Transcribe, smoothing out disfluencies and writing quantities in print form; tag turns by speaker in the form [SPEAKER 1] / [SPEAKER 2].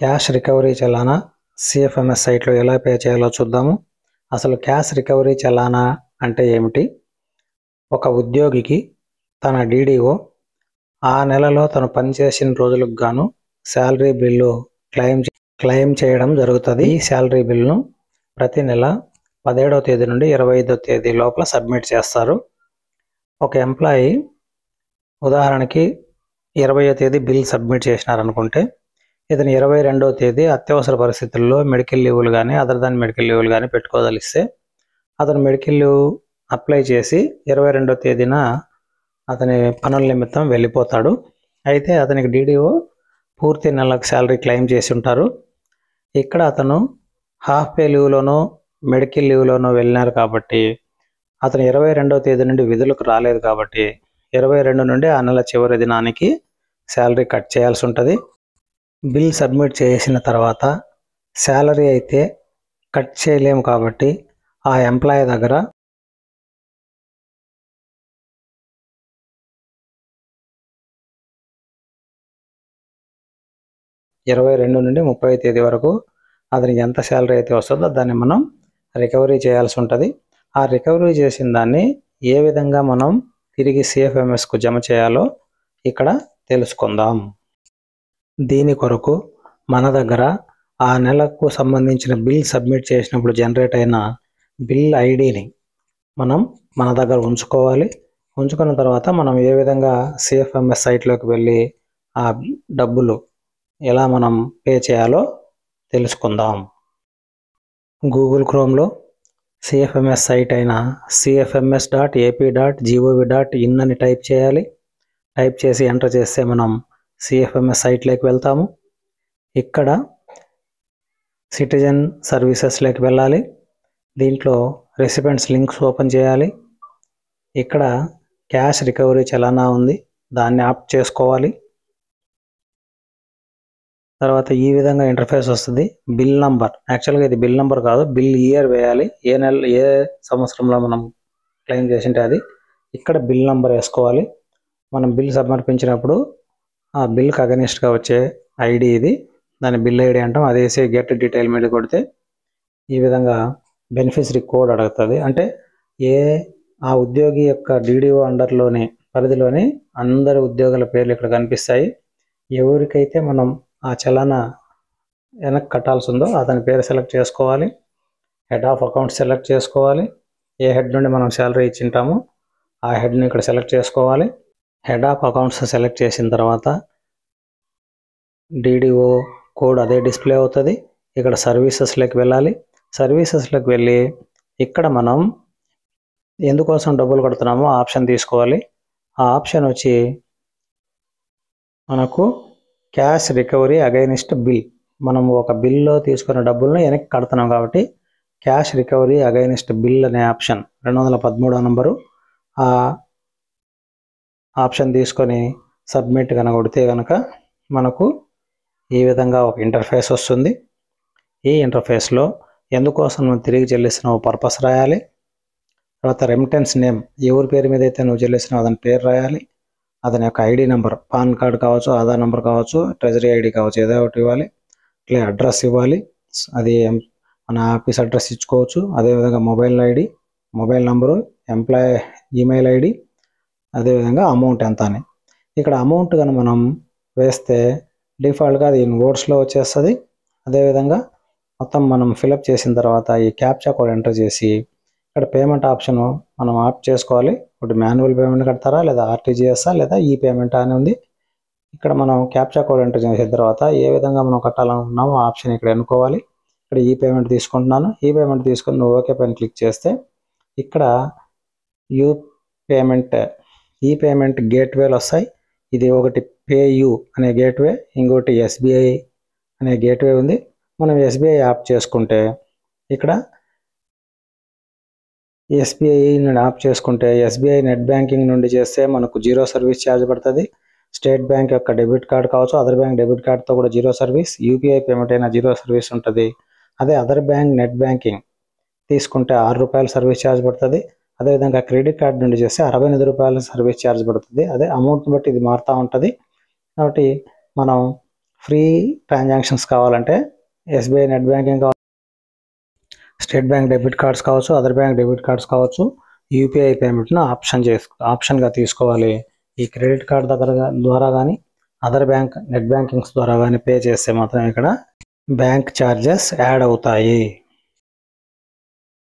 [SPEAKER 1] Cash recovery చలానా CFMS సైట్లో ఎలా pay చేయాలో చూద్దాము. అసలు క్యాష్ రికవరీ చలానా అంటే ఏమిటి? ఒక ఉద్యోగికి తన డీడీఓ ఆ నెలలో తను పనిచేసిన రోజులకు గాను శాలరీ బిల్లు క్లెయిమ్ చేయడం జరుగుతుంది. ఈ శాలరీ బిల్లును ప్రతి నెల 17వ తేదీ నుండి 25వ తేదీ లోపల సబ్మిట్ చేస్తారు. ఒక ఎంప్లాయీ ఉదాహరణకి 20వ తేదీ బిల్ సబ్మిట్ చేసినారనుకుంటే ఇతను 22వ తేదీ అత్యవసర పరిస్థితుల్లో మెడికల్ లీవులు కానీ అదర్ దాన్ మెడికల్ లీవులు కానీ పెట్టుకోదలిస్తే అతను మెడికల్ లీవ్ అప్లై చేసి 22వ తేదీన అతని పనుల నిమిత్తం వెళ్ళిపోతాడు. అయితే అతనికి డీడీఓ పూర్తి నెలకు శాలరీ క్లెయిమ్ చేసి ఉంటారు. ఇక్కడ అతను హాఫ్ పే లీవ్లోనో మెడికల్ లీవ్లోనో వెళ్ళినారు కాబట్టి అతను 22వ తేదీ నుండి విధులకు రాలేదు కాబట్టి 22 నుండి ఆ నెల చివరి దినానికి శాలరీ కట్ చేయాల్సి ఉంటుంది. బిల్ సబ్మిట్ చేసిన తర్వాత శాలరీ అయితే కట్ చేయలేము కాబట్టి ఆ ఎంప్లాయీ దగ్గర (22 నుండి 30వ తేదీ వరకు అతనికి ఎంత శాలరీ అయితే వస్తుందో దాన్ని మనం రికవరీ చేయాల్సి ఉంటుంది. ఆ రికవరీ చేసిన దాన్ని ఏ విధంగా మనం తిరిగి సిఎఫ్ఎంఎస్కు జమ చేయాలో ఇక్కడ తెలుసుకుందాం. దీని కొరకు మన దగ్గర ఆ నెలకు సంబంధించిన బిల్ సబ్మిట్ చేసినప్పుడు జనరేట్ అయిన బిల్ ఐడిని మనం మన దగ్గర ఉంచుకోవాలి. ఉంచుకున్న తర్వాత మనం ఏ విధంగా సిఎఫ్ఎంఎస్ సైట్లోకి వెళ్ళి ఆ డబ్బులు ఎలా మనం పే చేయాలో తెలుసుకుందాం. గూగుల్ క్రోమ్లో సిఎఫ్ఎంఎస్ సైట్ అయిన cfms.ap.gov.in అని టైప్ చేయాలి. టైప్ చేసి ఎంటర్ చేస్తే మనం సిఎఫ్ఎంఎస్ సైట్లోకి వెళ్తాము. ఇక్కడ సిటిజన్ సర్వీసెస్లోకి వెళ్ళాలి. దీంట్లో రెసిపెంట్స్ లింక్స్ ఓపెన్ చేయాలి. ఇక్కడ క్యాష్ రికవరీ చలానా ఉంది, దాన్ని ఆప్ట్ చేసుకోవాలి. తర్వాత ఈ విధంగా ఇంటర్ఫేస్ వస్తుంది. బిల్ నంబర్, యాక్చువల్గా ఇది బిల్ నంబర్ కాదు, బిల్ ఇయర్ వేయాలి. ఏ సంవత్సరంలో మనం క్లెయిమ్ చేసింటే అది. ఇక్కడ బిల్ నంబర్ వేసుకోవాలి. మనం బిల్ సమర్పించినప్పుడు ఆ బిల్కి అగనిస్ట్గా వచ్చే ఐడి ఇది, దాన్ని బిల్ ఐడి అంటాం. అది వేసి గెట్ డీటెయిల్ మీద కొడితే ఈ విధంగా బెనిఫిషరీ కోడ్ అడుగుతుంది. అంటే ఆ ఉద్యోగి యొక్క డీడీఓ అండర్లోని పరిధిలోని అందరి ఉద్యోగుల పేర్లు ఇక్కడ కనిపిస్తాయి. ఎవరికైతే మనం ఆ చలానా వెనక్కి కట్టాల్సి ఉందో అతని పేరు సెలెక్ట్ చేసుకోవాలి. హెడ్ ఆఫ్ అకౌంట్ సెలెక్ట్ చేసుకోవాలి. ఏ హెడ్ నుండి మనం శాలరీ ఇచ్చింటామో ఆ హెడ్ని ఇక్కడ సెలెక్ట్ చేసుకోవాలి. హెడ్ ఆఫ్ అకౌంట్స్ సెలెక్ట్ చేసిన తర్వాత డీడీఓ కోడ్ అదే డిస్ప్లే అవుతుంది. ఇక్కడ సర్వీసెస్లోకి వెళ్ళాలి. సర్వీసెస్లోకి వెళ్ళి ఇక్కడ మనం ఎందుకోసం డబ్బులు కడుతున్నామో ఆప్షన్ తీసుకోవాలి. ఆ ఆప్షన్ వచ్చి మనకు క్యాష్ రికవరీ అగైనిస్ట్ బిల్. మనం ఒక బిల్లో తీసుకున్న డబ్బులను వెనక్కి కడుతున్నాం కాబట్టి క్యాష్ రికవరీ అగైనిస్ట్ బిల్ అనే ఆప్షన్ 213వ నంబరు. ఆ ఆప్షన్ తీసుకొని సబ్మిట్ కొడితే కనుక మనకు ఈ విధంగా ఒక ఇంటర్ఫేస్ వస్తుంది. ఈ ఇంటర్ఫేస్లో ఎందుకోసం నువ్వు తిరిగి చెల్లిస్తున్నావు పర్పస్ రాయాలి. తర్వాత రెమిటెన్స్ నేమ్, ఎవరి పేరు మీద అయితే నువ్వు చెల్లిస్తున్నావు అతని పేరు రాయాలి. అతని యొక్క ఐడి నెంబర్, పాన్ కార్డు కావచ్చు, ఆధార్ నెంబర్ కావచ్చు, ట్రెజరీ ఐడి కావచ్చు, ఏదో ఒకటి ఇవ్వాలి. ఇట్లా అడ్రస్ ఇవ్వాలి. అది మన ఆఫీస్ అడ్రస్ ఇచ్చుకోవచ్చు. అదేవిధంగా mobile ID, mobile number, employee email ID, అదేవిధంగా అమౌంట్ ఎంత అని. ఇక్కడ అమౌంట్ కానీ మనం వేస్తే డిఫాల్ట్గా అది వర్డ్స్లో వచ్చేస్తుంది. అదేవిధంగా మొత్తం మనం ఫిలప్ చేసిన తర్వాత ఈ క్యాప్చా కోడ్ ఎంటర్ చేసి ఇక్కడ పేమెంట్ ఆప్షన్ మనం ఆప్ట్ చేసుకోవాలి. ఒకటి మాన్యువల్ పేమెంట్ కడతారా, లేదా ఆర్టీజీఎస్ఆ, లేదా ఈ పేమెంట్ అని ఉంది. ఇక్కడ మనం క్యాప్చా కోడ్ ఎంటర్ చేసిన తర్వాత ఏ విధంగా మనం కట్టాలనుకున్నామో ఆప్షన్ ఇక్కడ ఎన్నుకోవాలి. ఇక్కడ ఈ పేమెంట్ తీసుకుంటున్నాను. ఈ పేమెంట్ తీసుకొని నువ్వు ఓకే పైన క్లిక్ చేస్తే ఇక్కడ ఈ పేమెంట్ గేట్వేలు వస్తాయి. ఇది ఒకటి పేయూ అనే గేట్వే, ఇంకోటి ఎస్బీఐ అనే గేట్వే ఉంది. మనం ఎస్బీఐ యాప్ చేసుకుంటే ఇక్కడ ఎస్బీఐని ఆప్ చేసుకుంటే ఎస్బీఐ నెట్ బ్యాంకింగ్ నుండి చేస్తే మనకు 0 సర్వీస్ ఛార్జ్ పడుతుంది. స్టేట్ బ్యాంక్ యొక్క డెబిట్ కార్డ్ కావచ్చు, అదర్ బ్యాంక్ డెబిట్ కార్డ్తో కూడా 0 సర్వీస్. యూపీఐ పేమెంట్ అయినా 0 సర్వీస్ ఉంటుంది. అదే అదర్ బ్యాంక్ నెట్ బ్యాంకింగ్ తీసుకుంటే ₹6 సర్వీస్ ఛార్జ్ పడుతుంది. అదేవిధంగా క్రెడిట్ కార్డ్ నుండి చేస్తే ₹68 సర్వీస్ ఛార్జ్ పడుతుంది. అదే అమౌంట్ని బట్టి ఇది మారుతూ ఉంటుంది. కాబట్టి మనం ఫ్రీ ట్రాన్సాక్షన్స్ కావాలంటే ఎస్బీఐ నెట్ బ్యాంకింగ్ కావచ్చు, స్టేట్ బ్యాంక్ డెబిట్ కార్డ్స్ కావచ్చు, అదర్ బ్యాంక్ డెబిట్ కార్డ్స్ కావచ్చు, యూపీఐ పేమెంట్ను ఆప్షన్గా తీసుకోవాలి. ఈ క్రెడిట్ కార్డ్ ద్వారా కానీ అదర్ బ్యాంక్ నెట్ బ్యాంకింగ్స్ ద్వారా కానీ పే చేస్తే మాత్రం ఇక్కడ బ్యాంక్ ఛార్జెస్ యాడ్ అవుతాయి.